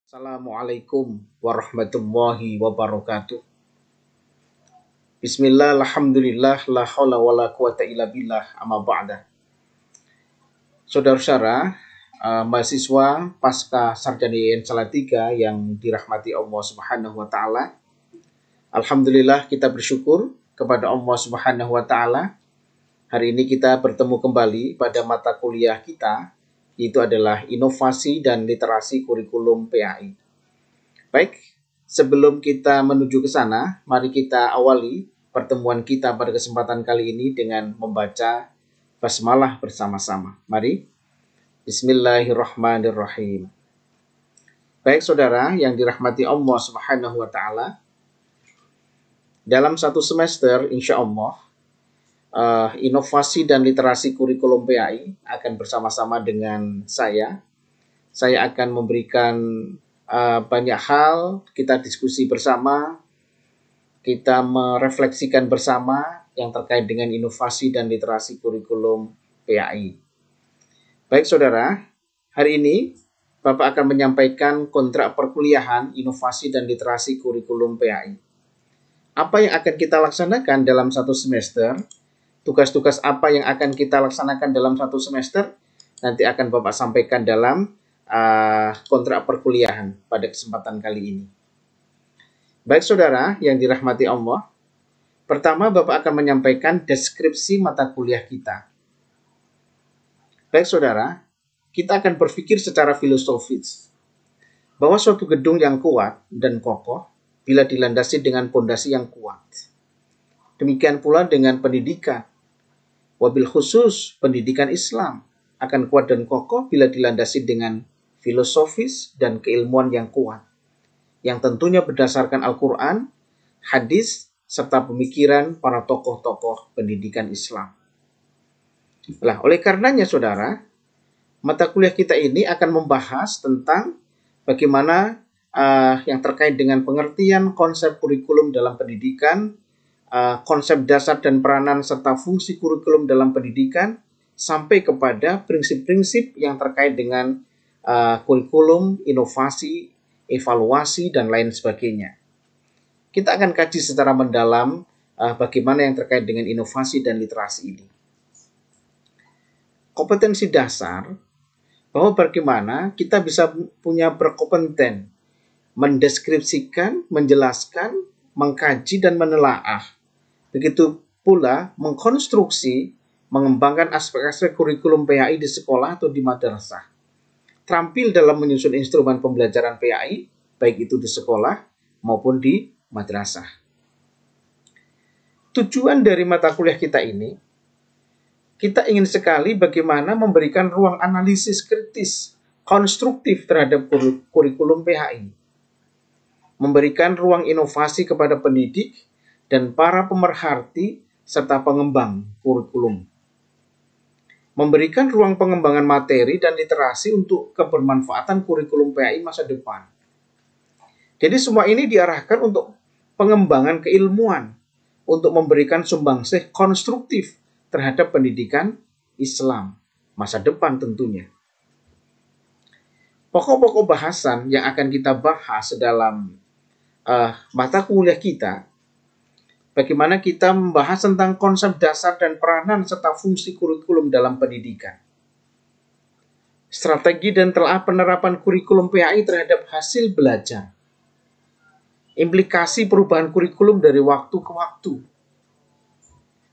Assalamualaikum warahmatullahi wabarakatuh. Bismillah, alhamdulillah, la hawla wa la quwata illa billah, amma ba'da. Saudara-saudara, mahasiswa pasca sarjana IAIN Salatiga yang dirahmati Allah Subhanahu wa taala. Alhamdulillah, kita bersyukur kepada Allah Subhanahu wa taala. Hari ini kita bertemu kembali pada mata kuliah kita, yaitu adalah inovasi dan literasi kurikulum PAI. Baik, sebelum kita menuju ke sana, mari kita awali pertemuan kita pada kesempatan kali ini dengan membaca basmalah bersama-sama. Mari. Bismillahirrahmanirrahim. Baik saudara yang dirahmati Allah Subhanahu wa taala, dalam satu semester insya Allah inovasi dan literasi kurikulum PAI akan bersama-sama dengan saya. Saya akan memberikan banyak hal, kita diskusi bersama, kita merefleksikan bersama yang terkait dengan inovasi dan literasi kurikulum PAI. Baik saudara, hari ini Bapak akan menyampaikan kontrak perkuliahan inovasi dan literasi kurikulum PAI. Apa yang akan kita laksanakan dalam satu semester? Tugas-tugas apa yang akan kita laksanakan dalam satu semester? Nanti akan Bapak sampaikan dalam kontrak perkuliahan pada kesempatan kali ini. Baik saudara yang dirahmati Allah, pertama Bapak akan menyampaikan deskripsi mata kuliah kita. Baik saudara, kita akan berpikir secara filosofis bahwa suatu gedung yang kuat dan kokoh bila dilandasi dengan pondasi yang kuat. Demikian pula dengan pendidikan. Wabil khusus pendidikan Islam akan kuat dan kokoh bila dilandasi dengan filosofis dan keilmuan yang kuat, yang tentunya berdasarkan Al-Quran, hadis, serta pemikiran para tokoh-tokoh pendidikan Islam. Nah, oleh karenanya saudara, mata kuliah kita ini akan membahas tentang bagaimana yang terkait dengan pengertian konsep kurikulum dalam pendidikan, konsep dasar dan peranan serta fungsi kurikulum dalam pendidikan, sampai kepada prinsip-prinsip yang terkait dengan kurikulum, inovasi, evaluasi, dan lain sebagainya. Kita akan kaji secara mendalam bagaimana yang terkait dengan inovasi dan literasi ini. Kompetensi dasar, bahwa bagaimana kita bisa punya berkompeten mendeskripsikan, menjelaskan, mengkaji, dan menelaah. Begitu pula mengkonstruksi, mengembangkan aspek-aspek kurikulum PAI di sekolah atau di madrasah. Terampil dalam menyusun instrumen pembelajaran PAI, baik itu di sekolah maupun di madrasah. Tujuan dari mata kuliah kita ini, kita ingin sekali bagaimana memberikan ruang analisis kritis, konstruktif terhadap kurikulum PAI. Memberikan ruang inovasi kepada pendidik dan para pemerhati serta pengembang kurikulum. Memberikan ruang pengembangan materi dan literasi untuk kebermanfaatan kurikulum PAI masa depan. Jadi semua ini diarahkan untuk pengembangan keilmuan, untuk memberikan sumbangsih konstruktif terhadap pendidikan Islam masa depan tentunya. Pokok-pokok bahasan yang akan kita bahas dalam mata kuliah kita, bagaimana kita membahas tentang konsep dasar dan peranan serta fungsi kurikulum dalam pendidikan. Strategi dan telah penerapan kurikulum PAI terhadap hasil belajar. Implikasi perubahan kurikulum dari waktu ke waktu.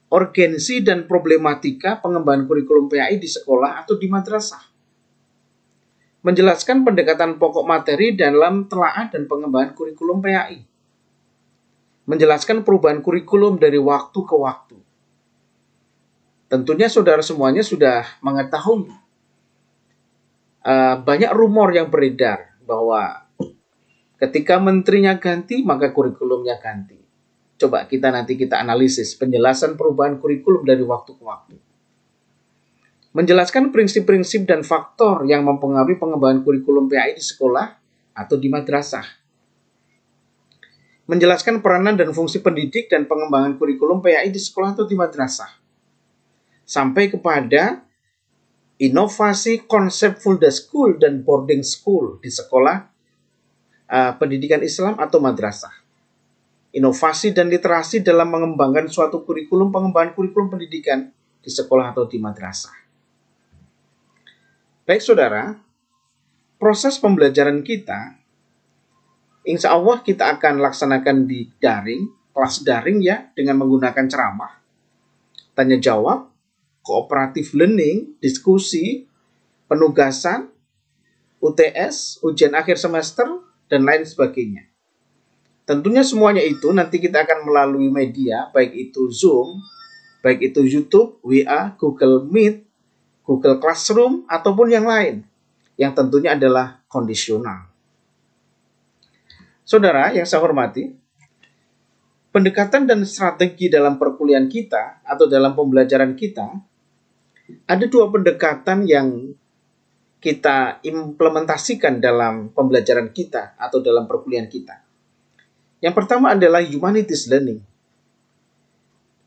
Urgensi dan problematika pengembangan kurikulum PAI di sekolah atau di madrasah. Menjelaskan pendekatan pokok materi dalam telaah dan pengembangan kurikulum PAI. Menjelaskan perubahan kurikulum dari waktu ke waktu. Tentunya saudara semuanya sudah mengetahui banyak rumor yang beredar bahwa ketika menterinya ganti maka kurikulumnya ganti. Coba kita analisis penjelasan perubahan kurikulum dari waktu ke waktu. Menjelaskan prinsip-prinsip dan faktor yang mempengaruhi pengembangan kurikulum PAI di sekolah atau di madrasah. Menjelaskan peranan dan fungsi pendidik dan pengembangan kurikulum PAI di sekolah atau di madrasah. Sampai kepada inovasi konsep full day school dan boarding school di sekolah pendidikan Islam atau madrasah. Inovasi dan literasi dalam mengembangkan suatu kurikulum, pengembangan kurikulum pendidikan di sekolah atau di madrasah. Baik saudara, proses pembelajaran kita, insya Allah kita akan laksanakan di daring, kelas daring ya, dengan menggunakan ceramah, tanya jawab, cooperative learning, diskusi, penugasan, UTS, ujian akhir semester, dan lain sebagainya. Tentunya semuanya itu nanti kita akan melalui media, baik itu Zoom, baik itu YouTube, WA, Google Meet, Google Classroom, ataupun yang lain, yang tentunya adalah kondisional. Saudara yang saya hormati, pendekatan dan strategi dalam perkuliahan kita atau dalam pembelajaran kita, ada dua pendekatan yang kita implementasikan dalam pembelajaran kita atau dalam perkuliahan kita. Yang pertama adalah humanities learning.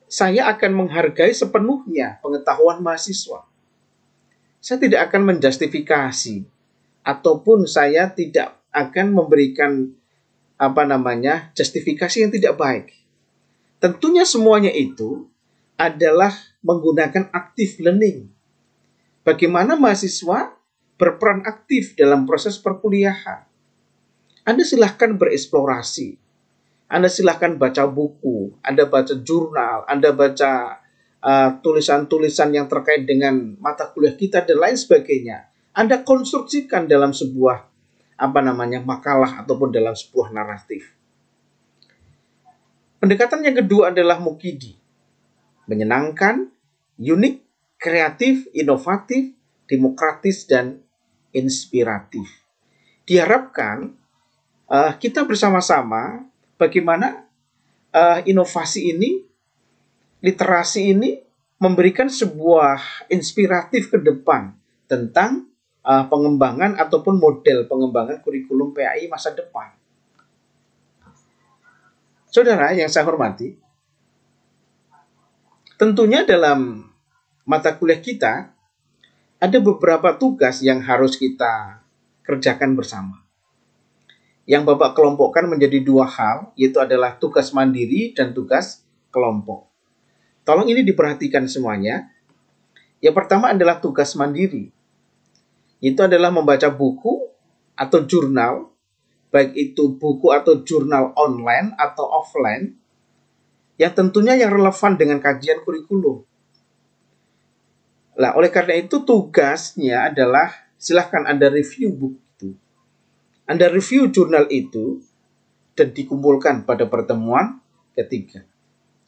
Saya akan menghargai sepenuhnya pengetahuan mahasiswa. Saya tidak akan menjustifikasi ataupun saya tidak akan memberikan justifikasi yang tidak baik. Tentunya semuanya itu adalah menggunakan active learning. Bagaimana mahasiswa berperan aktif dalam proses perkuliahan. Anda silahkan bereksplorasi. Anda silahkan baca buku, Anda baca jurnal, Anda baca tulisan-tulisan yang terkait dengan mata kuliah kita dan lain sebagainya. Anda konstruksikan dalam sebuah makalah ataupun dalam sebuah naratif. Pendekatan yang kedua adalah mukidi. Menyenangkan, unik, kreatif, inovatif, demokratis, dan inspiratif. Diharapkan kita bersama-sama bagaimana inovasi ini, literasi ini memberikan sebuah inspiratif ke depan tentang pengembangan ataupun model pengembangan kurikulum PAI masa depan. Saudara yang saya hormati, tentunya dalam mata kuliah kita ada beberapa tugas yang harus kita kerjakan bersama. Yang Bapak kelompokkan menjadi dua hal, yaitu adalah tugas mandiri dan tugas kelompok. Tolong ini diperhatikan semuanya. Yang pertama adalah tugas mandiri. Itu adalah membaca buku atau jurnal, baik itu buku atau jurnal online atau offline, yang tentunya yang relevan dengan kajian kurikulum. Nah, oleh karena itu tugasnya adalah silahkan Anda review buku itu. Anda review jurnal itu dan dikumpulkan pada pertemuan ketiga.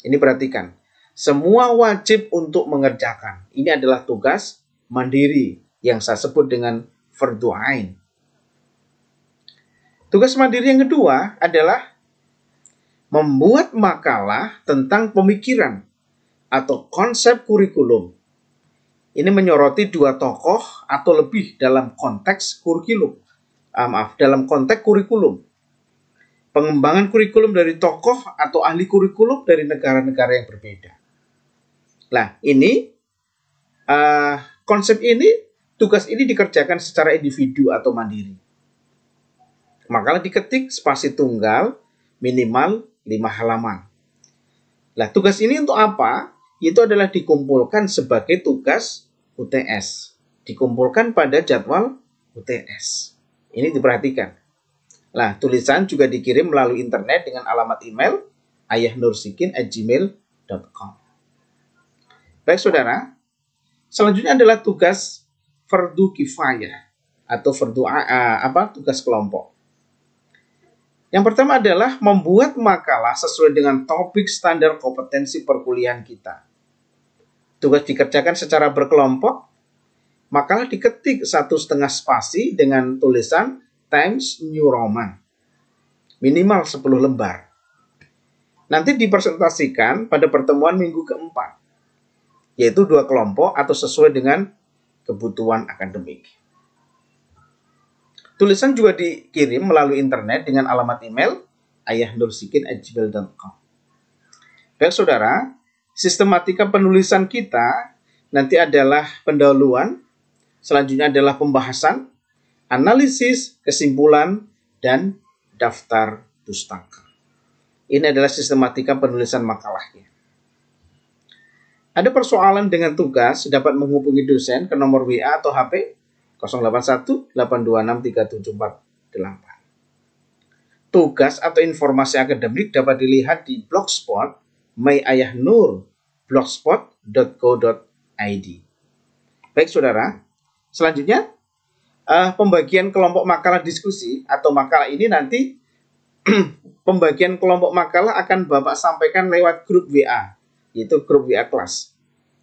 Ini perhatikan. Semua wajib untuk mengerjakan. Ini adalah tugas mandiri yang saya sebut dengan fardhu ain. Tugas mandiri yang kedua adalah membuat makalah tentang pemikiran atau konsep kurikulum. Ini menyoroti dua tokoh atau lebih dalam konteks kurikulum. Dalam konteks kurikulum. Pengembangan kurikulum dari tokoh atau ahli kurikulum dari negara-negara yang berbeda. Nah, ini konsep ini, tugas ini dikerjakan secara individu atau mandiri. Makalah diketik spasi tunggal minimal 5 halaman. Nah, tugas ini untuk apa? Itu adalah dikumpulkan sebagai tugas UTS. Dikumpulkan pada jadwal UTS. Ini diperhatikan. Nah, tulisan juga dikirim melalui internet dengan alamat email ayahnursikin@gmail.com. Baik saudara, selanjutnya adalah tugas fardu kifayah atau tugas kelompok. Yang pertama adalah membuat makalah sesuai dengan topik standar kompetensi perkuliahan kita. Tugas dikerjakan secara berkelompok. Makalah diketik 1,5 spasi dengan tulisan Times New Roman. Minimal 10 lembar. Nanti dipresentasikan pada pertemuan minggu keempat. Yaitu 2 kelompok atau sesuai dengan kebutuhan akademik. Tulisan juga dikirim melalui internet dengan alamat email ayahnursikin@gmail.com. Baik saudara, sistematika penulisan kita nanti adalah pendahuluan, selanjutnya adalah pembahasan, analisis, kesimpulan, dan daftar pustaka. Ini adalah sistematika penulisan makalahnya. Ada persoalan dengan tugas, dapat menghubungi dosen ke nomor WA atau HP 081 826 3748. Tugas atau informasi akademik dapat dilihat di blogspot mayayah.nur.blogspot.co.id. Baik saudara, selanjutnya pembagian kelompok makalah diskusi atau makalah ini nanti pembagian kelompok makalah akan Bapak sampaikan lewat grup WA, yaitu grup WA kelas.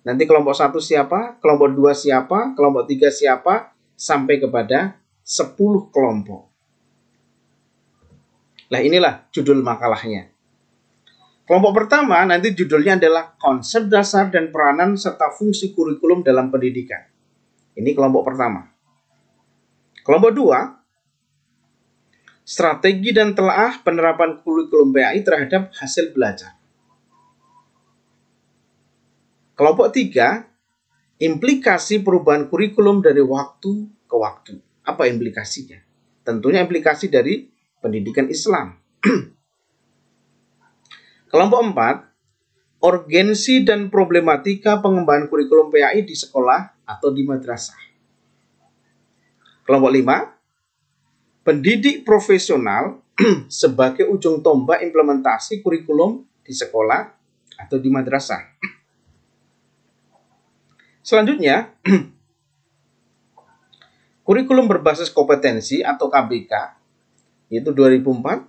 Nanti kelompok 1 siapa, kelompok 2 siapa, kelompok 3 siapa, sampai kepada 10 kelompok. Nah inilah judul makalahnya. Kelompok pertama nanti judulnya adalah konsep dasar dan peranan serta fungsi kurikulum dalam pendidikan. Ini kelompok pertama. Kelompok 2, strategi dan telaah penerapan kurikulum PAI terhadap hasil belajar. Kelompok 3, implikasi perubahan kurikulum dari waktu ke waktu. Apa implikasinya? Tentunya implikasi dari pendidikan Islam. Kelompok 4, urgensi dan problematika pengembangan kurikulum PAI di sekolah atau di madrasah. Kelompok 5, pendidik profesional sebagai ujung tombak implementasi kurikulum di sekolah atau di madrasah. Selanjutnya, kurikulum berbasis kompetensi atau KBK, yaitu 2004,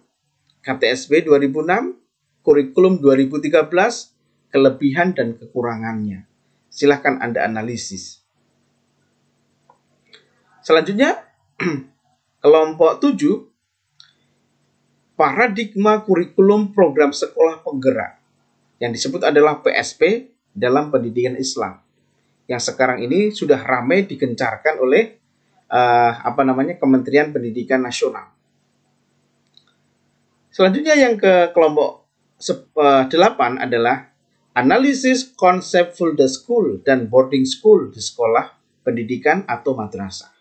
KTSB 2006, kurikulum 2013, kelebihan dan kekurangannya. Silahkan Anda analisis. Selanjutnya, kelompok 7, paradigma kurikulum program sekolah penggerak, yang disebut adalah PSP dalam pendidikan Islam, yang sekarang ini sudah ramai digencarkan oleh Kementerian Pendidikan Nasional. Selanjutnya yang ke kelompok 8 adalah analisis konsep full day school dan boarding school di sekolah pendidikan atau madrasah.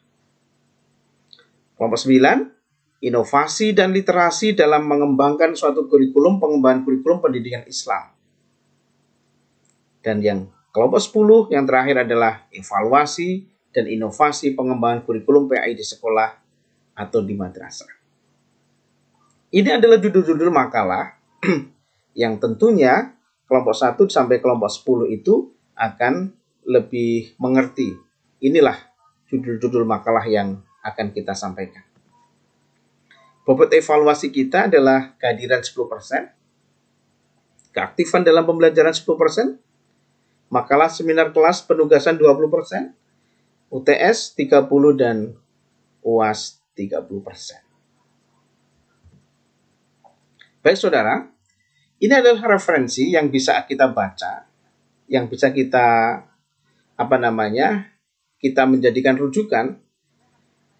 Kelompok 9, inovasi dan literasi dalam mengembangkan suatu kurikulum, pengembangan kurikulum pendidikan Islam. Dan yang kelompok 10 yang terakhir adalah evaluasi dan inovasi pengembangan kurikulum PAI di sekolah atau di madrasah. Ini adalah judul-judul makalah yang tentunya kelompok 1 sampai kelompok 10 itu akan lebih mengerti. Inilah judul-judul makalah yang akan kita sampaikan. Bobot evaluasi kita adalah kehadiran 10%, keaktifan dalam pembelajaran 10%, makalah seminar kelas penugasan 20%, UTS 30% dan UAS 30%. Baik saudara, ini adalah referensi yang bisa kita baca, yang bisa kita kita menjadikan rujukan.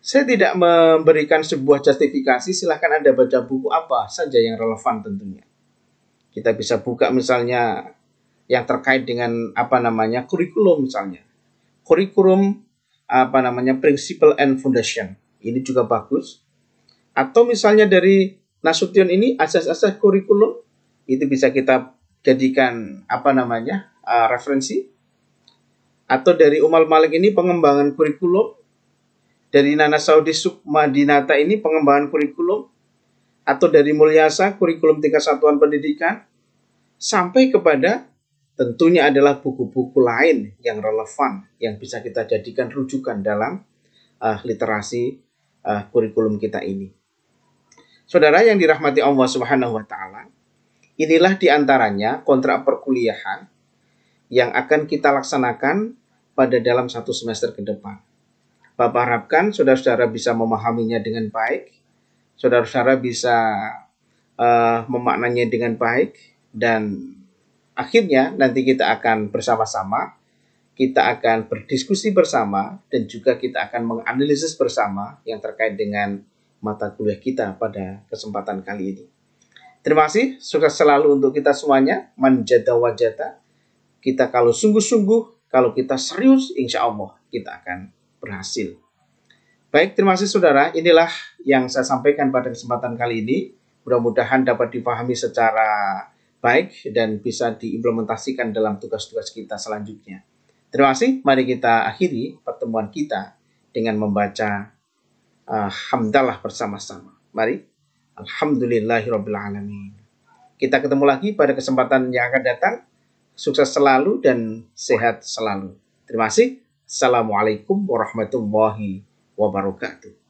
Saya tidak memberikan sebuah justifikasi, silahkan Anda baca buku apa saja yang relevan tentunya. Kita bisa buka misalnya yang terkait dengan kurikulum misalnya. Kurikulum Principle and Foundation. Ini juga bagus. Atau misalnya dari Nasution ini asas-asas kurikulum, itu bisa kita jadikan referensi. Atau dari Umal Malik ini pengembangan kurikulum. Dari Nana Saudi Sukmadinata ini pengembangan kurikulum. Atau dari Mulyasa kurikulum tingkat satuan pendidikan. Sampai kepada tentunya adalah buku-buku lain yang relevan yang bisa kita jadikan rujukan dalam literasi kurikulum kita ini. Saudara yang dirahmati Allah Subhanahu wa taala, inilah diantaranya kontrak perkuliahan yang akan kita laksanakan pada dalam 1 semester ke depan. Bapak harapkan saudara-saudara bisa memahaminya dengan baik, saudara-saudara bisa memaknanya dengan baik, dan akhirnya nanti kita akan bersama-sama, kita akan berdiskusi bersama, dan juga kita akan menganalisis bersama yang terkait dengan mata kuliah kita pada kesempatan kali ini. Terima kasih, sukses selalu untuk kita semuanya. Manjada wajata. Kita kalau sungguh-sungguh, kalau kita serius, insya Allah kita akan berhasil. Baik, terima kasih saudara. Inilah yang saya sampaikan pada kesempatan kali ini. Mudah-mudahan dapat dipahami secara baik dan bisa diimplementasikan dalam tugas-tugas kita selanjutnya. Terima kasih. Mari kita akhiri pertemuan kita dengan membaca hamdalah bersama-sama. Mari. Alhamdulillahirrabbilalamin. Kita ketemu lagi pada kesempatan yang akan datang. Sukses selalu dan sehat selalu. Terima kasih. Assalamualaikum warahmatullahi wabarakatuh.